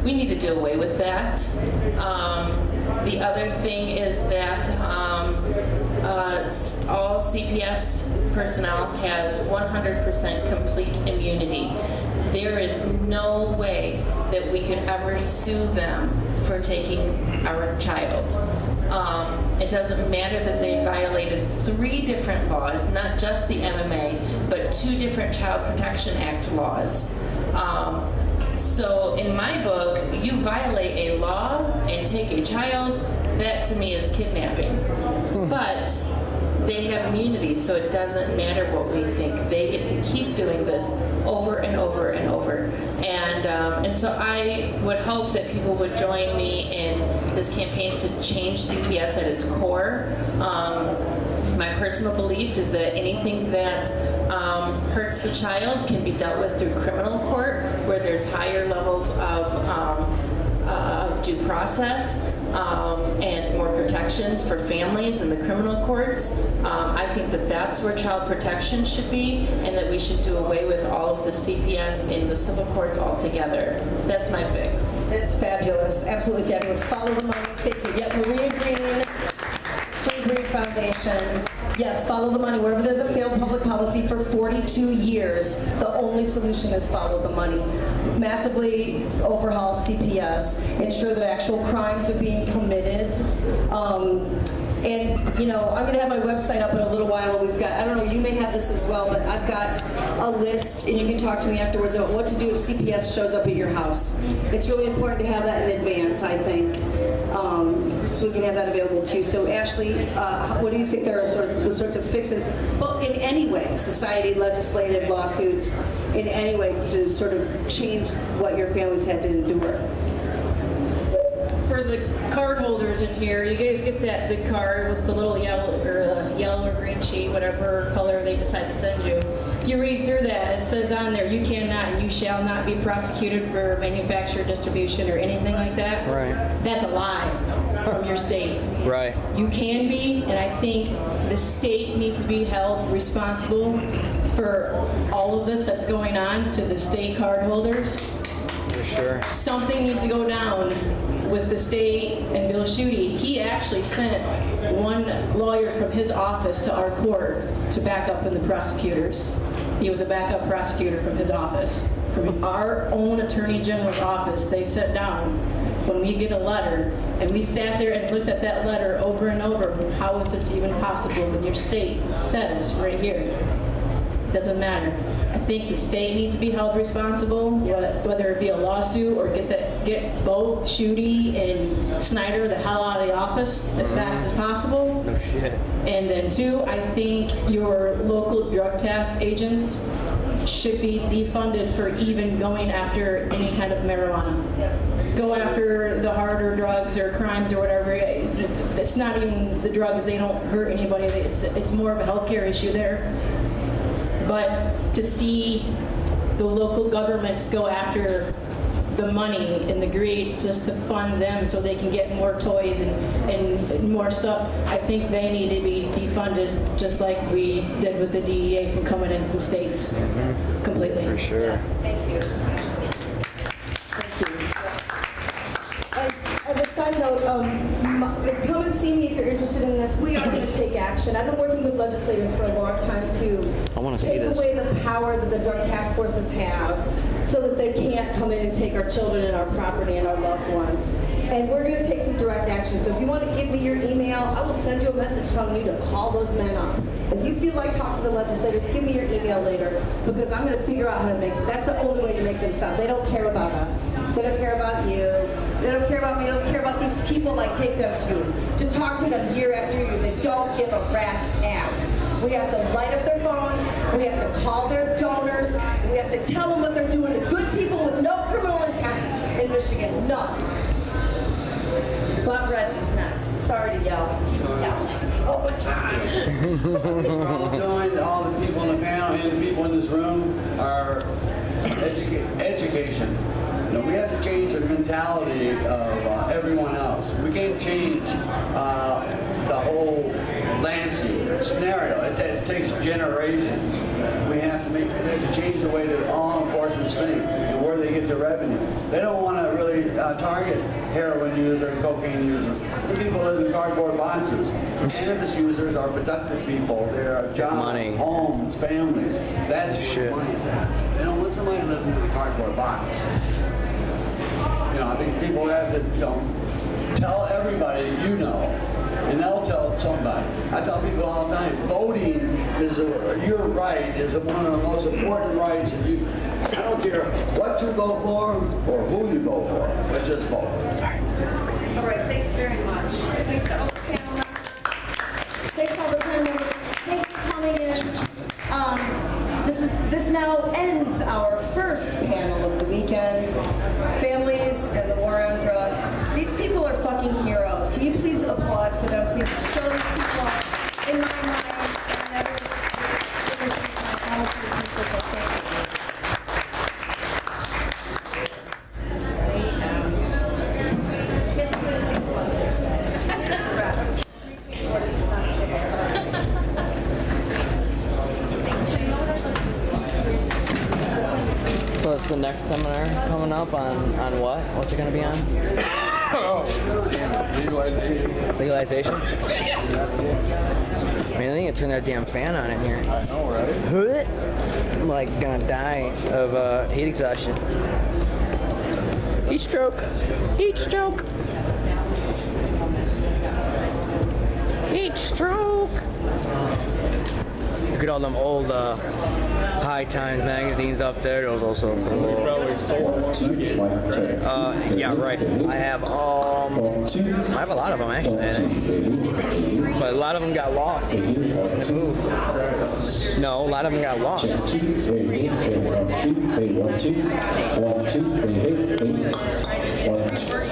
We need to do away with that. The other thing is that all CPS personnel has 100% complete immunity. There is no way that we could ever sue them for taking our child. It doesn't matter that they violated 3 different laws, not just the MMA, but 2 different Child Protection Act laws. So in my book, you violate a law and take a child, that to me is kidnapping. But they have immunity, so it doesn't matter what we think. They get to keep doing this over and over and over. And so I would hope that people would join me in this campaign to change CPS at its core. My personal belief is that anything that hurts the child can be dealt with through criminal court, where there's higher levels of due process and more protections for families in the criminal courts. I think that that's where child protection should be, and that we should do away with all of the CPS in the civil courts altogether. That's my fix. That's fabulous, absolutely fabulous. Follow the money. Thank you. Yep, Maria Green, Green Foundation. Yes, follow the money. Wherever there's a failed public policy for 42 years, the only solution is follow the money. Massively overhaul CPS, ensure that actual crimes are being committed. And, you know, I'm going to have my website up in a little while. We've got, I don't know, you may have this as well, but I've got a list, and you can talk to me afterwards about what to do if CPS shows up at your house. It's really important to have that in advance, I think, so we can have that available to you. So, Ashley, what do you think there are the sorts of fixes, well, in any way, society, legislative, lawsuits, in any way to sort of change what your families had to endure? For the card holders in here, you guys get the card with the little yellow or green sheet, whatever color they decide to send you. You read through that, it says on there, you cannot and you shall not be prosecuted for manufacture, distribution, or anything like that. Right. That's a lie from your state. Right. You can be, and I think the state needs to be held responsible for all of this that's going on to the state card holders. For sure. Something needs to go down with the state and Bill Schuette. He actually sent one lawyer from his office to our court to back up in the prosecutors. He was a backup prosecutor from his office. From our own Attorney General's office, they sat down when we get a letter, and we sat there and looked at that letter over and over. How is this even possible when your state says right here? It doesn't matter. I think the state needs to be held responsible, whether it be a lawsuit or get both Schuette and Snyder the hell out of the office as fast as possible. No shit. And then 2, I think your local drug task agents should be defunded for even going after any kind of marijuana. Yes. Go after the harder drugs or crimes or whatever. It's not even the drugs, they don't hurt anybody. It's more of a healthcare issue there. But to see the local governments go after the money and the greed just to fund them so they can get more toys and more stuff, I think they need to be defunded just like we did with the DEA from coming in from states. Completely. For sure. Yes, thank you. As a side note, come and see me if you're interested in this. We are going to take action. I've been working with legislators for a long time to take away the power that the drug task forces have so that they can't come in and take our children and our property and our loved ones. And we're going to take some direct action. So if you want to give me your email, I will send you a message telling you to call those men up. If you feel like talking to legislators, give me your email later, because I'm going to figure out how to make, that's the only way to make them stop. They don't care about us. They don't care about you. They don't care about me. They don't care about these people I take them to talk to them year after year. They don't give a rat's ass. We have to light up their phones. We have to call their donors. We have to tell them what they're doing to good people with no criminal intent in Michigan. None. Bob Redden's next. Sorry to yell. Keep yelling all the time. All the people in the panel and the people in this room are education. You know, we have to change the mentality of everyone else. We can't change the whole landscape scenario. It takes generations. We have to change the way that law enforcement think and where they get their revenue. They don't want to really really target heroin users and cocaine users. The people who live in cardboard boxes. Cannabis users are productive people. They're jobs, Money. homes, families. That's Shit. where money's at. They don't want somebody living in a cardboard box. You know, I think people have to, you know, tell everybody you know, and they'll tell somebody. I tell people all the time, voting is your right, is one of the most important rights. And you, I don't care what you vote for or who you vote for, but just vote. Sorry. All right, thanks very much. Thanks to all the panel members. Thanks to all the panel members. Thanks for coming in. This now ends our first panel of the weekend. Families and the war on drugs. These people are fucking heroes. Can you please applaud for them? Please show these people in my mind. And So it's the next seminar coming up on what? What's it going to be on? Legalization. Man, I need to turn that damn fan on in here. I know, right? I'm like gonna die of heat exhaustion. Heat stroke. Heat stroke. Heat stroke. Look at all them old High Times magazines up there. Those also cool. Probably 4. Yeah, right. I have a lot of them actually, but a lot of them got lost. Ooh. No, a lot of them got lost. Check 2, 1, 2, 1, 2, 1, 2, 1, 2,